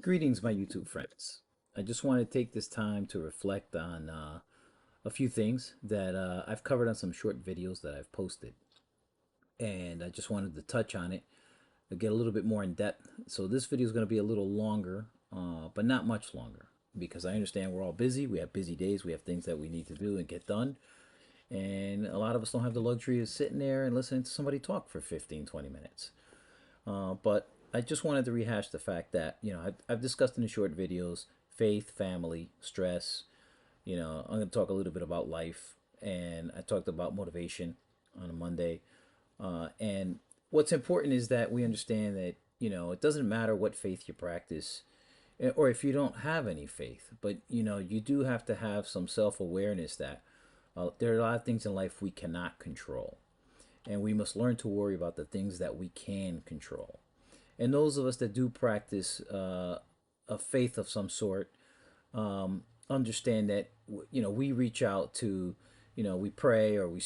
Greetings, my YouTube friends. I just want to take this time to reflect on a few things that I've covered on some short videos that I've posted. And I just wanted to touch on it to get a little bit more in depth. So this video is going to be a little longer, but not much longer because I understand we're all busy. We have busy days. We have things that we need to do and get done. And a lot of us don't have the luxury of sitting there and listening to somebody talk for 15, 20 minutes. But I just wanted to rehash the fact that, I've discussed in the short videos faith, family, stress. I'm going to talk a little bit about life. And I talked about motivation on a Monday. And what's important is that we understand that, it doesn't matter what faith you practice or if you don't have any faith, but, you do have to have some self awareness that there are a lot of things in life we cannot control. And we must learn to worry about the things that we can control. And those of us that do practice a faith of some sort understand that we reach out to we pray or we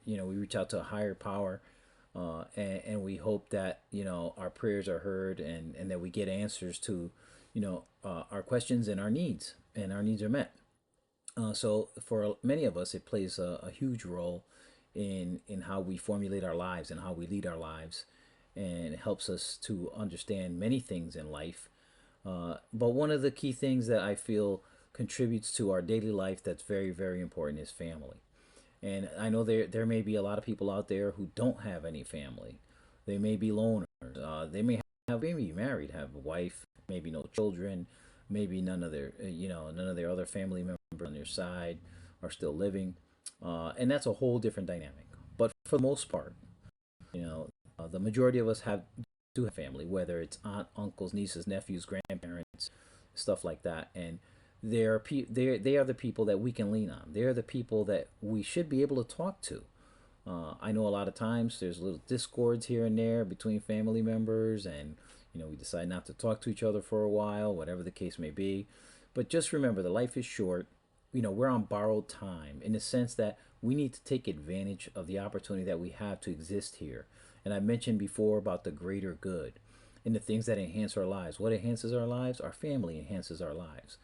reach out to a higher power, and we hope that our prayers are heard, and that we get answers to our questions and our needs are met. So for many of us, it plays a huge role in how we formulate our lives and how we lead our lives, and it helps us to understand many things in life. But one of the key things that I feel contributes to our daily life that's very, very important is family. And I know there may be a lot of people out there who don't have any family. They may be loners. They may be married, have a wife, maybe no children, maybe none of their other family members on their side are still living, and that's a whole different dynamic. But for the most part, the majority of us do have family, whether it's aunt, uncles, nieces, nephews, grandparents, stuff like that, and they are the people that we can lean on. They are the people that we should be able to talk to. I know a lot of times there's little discords here and there between family members, and we decide not to talk to each other for a while, whatever the case may be. But just remember, the life is short. We're on borrowed time in the sense that we need to take advantage of the opportunity that we have to exist here. And I mentioned before about the greater good and the things that enhance our lives. What enhances our lives? Our family enhances our lives.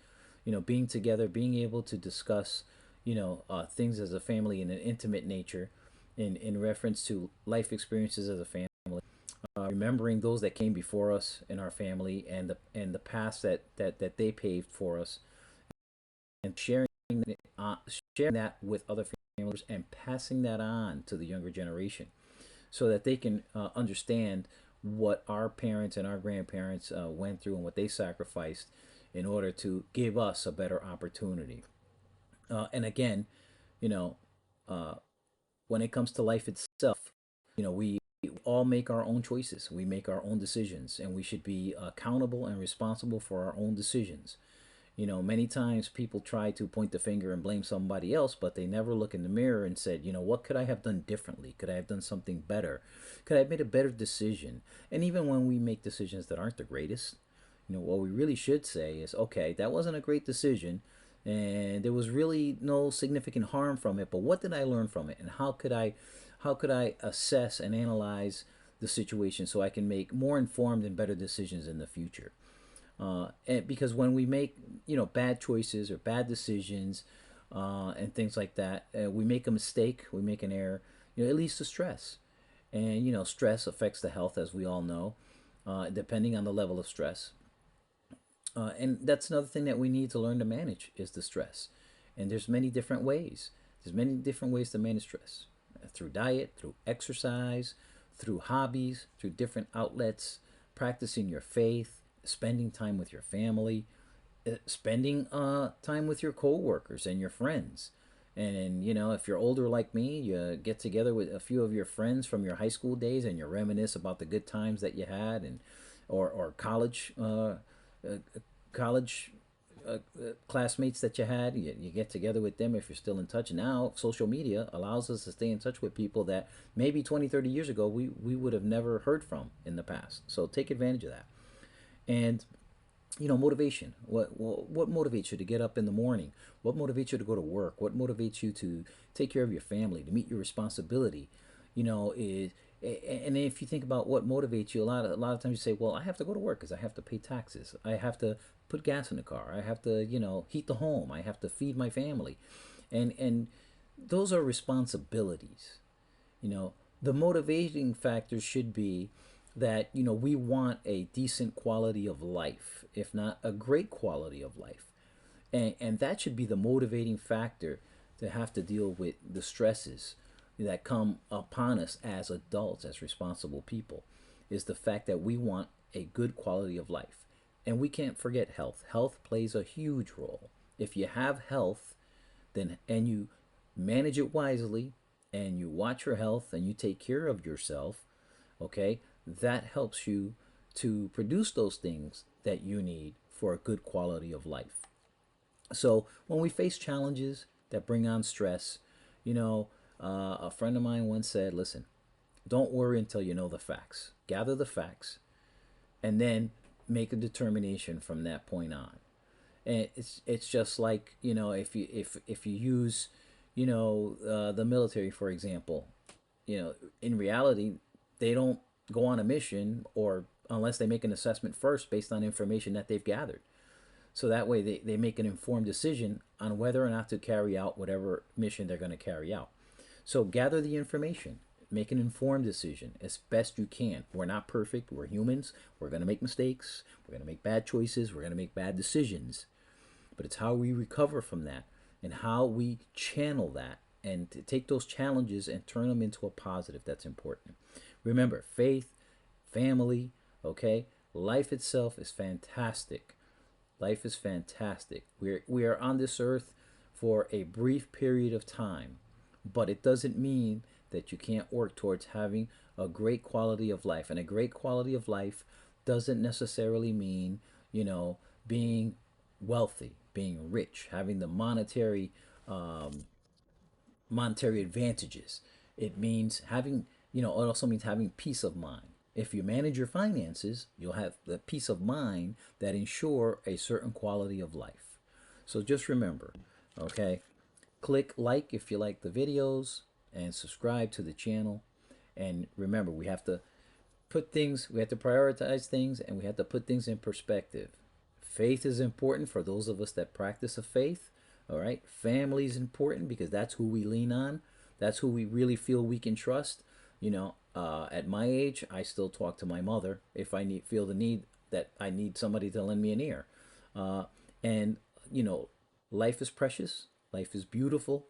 Being together, being able to discuss, things as a family in an intimate nature, in reference to life experiences as a family, remembering those that came before us in our family, and the past that they paved for us, and uh, sharing that with other families and passing that on to the younger generation so that they can understand what our parents and our grandparents went through and what they sacrificed in order to give us a better opportunity. And again, you know, uh, when it comes to life itself, we all make our own choices. We make our own decisions, and we should be accountable and responsible for our own decisions. Many times people try to point the finger and blame somebody else, but they never look in the mirror and said, what could I have done differently? Could I have done something better? Could I have made a better decision? And even when we make decisions that aren't the greatest, what we really should say is, okay, that wasn't a great decision, and there was really no significant harm from it, but what did I learn from it, and how could I assess and analyze the situation so I can make more informed and better decisions in the future? And because when we make bad choices or bad decisions, and things like that, we make a mistake, we make an error, it leads to stress, and stress affects the health, as we all know, depending on the level of stress. And that's another thing that we need to learn to manage is the stress. And there's many different ways. There's many different ways to manage stress, through diet, through exercise, through hobbies, through different outlets, practicing your faith, spending time with your family, spending time with your coworkers and your friends. And if you're older like me, you get together with a few of your friends from your high school days and you reminisce about the good times that you had, and or uh, college classmates that you had. You get together with them if you're still in touch. Now, social media allows us to stay in touch with people that maybe 20, 30 years ago we would have never heard from in the past. So take advantage of that. And motivation. What motivates you to get up in the morning? What motivates you to go to work? What motivates you to take care of your family, to meet your responsibility? You know, is And if you think about what motivates you, a lot of times you say, well, I have to go to work because I have to pay taxes. I have to put gas in the car. I have to, heat the home. I have to feed my family. And those are responsibilities. You know, the motivating factor should be that, we want a decent quality of life, if not a great quality of life. And that should be the motivating factor to have to deal with the stresses that come upon us as adults, as responsible people, is the fact that we want a good quality of life. And we can't forget health. Health plays a huge role. If you have health, then and you manage it wisely, and you watch your health and you take care of yourself, okay, that helps you to produce those things that you need for a good quality of life. So when we face challenges that bring on stress, a friend of mine once said, listen, don't worry until you know the facts. Gather the facts and then make a determination from that point on. And it's just like, if you use, the military, for example, in reality, they don't go on a mission or unless they make an assessment first based on information that they've gathered. So that way they make an informed decision on whether or not to carry out whatever mission they're going to carry out. So gather the information, make an informed decision as best you can. We're not perfect. We're humans. We're going to make mistakes. We're going to make bad choices. We're going to make bad decisions. But it's how we recover from that and how we channel that and to take those challenges and turn them into a positive. That's important. Remember, faith, family, okay? Life itself is fantastic. Life is fantastic. We are on this earth for a brief period of time, but it doesn't mean that you can't work towards having a great quality of life. And a great quality of life doesn't necessarily mean, being wealthy, being rich, having the monetary advantages. It means having, it also means having peace of mind. If you manage your finances, you'll have the peace of mind that ensure a certain quality of life. So just remember, okay, click like if you like the videos and subscribe to the channel. And remember, we have to prioritize things and we have to put things in perspective. Faith is important for those of us that practice a faith. All right. Family is important because that's who we lean on. That's who we really feel we can trust. At my age, I still talk to my mother if I feel the need that I need somebody to lend me an ear. And life is precious, life is beautiful,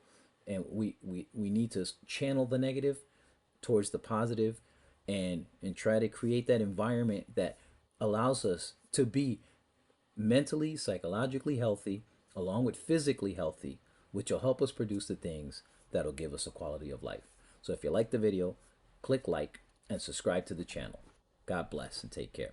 and we need to channel the negative towards the positive, and try to create that environment that allows us to be mentally, psychologically healthy, along with physically healthy, which will help us produce the things that'll give us a quality of life. So if you like the video, click like and subscribe to the channel. God bless and take care.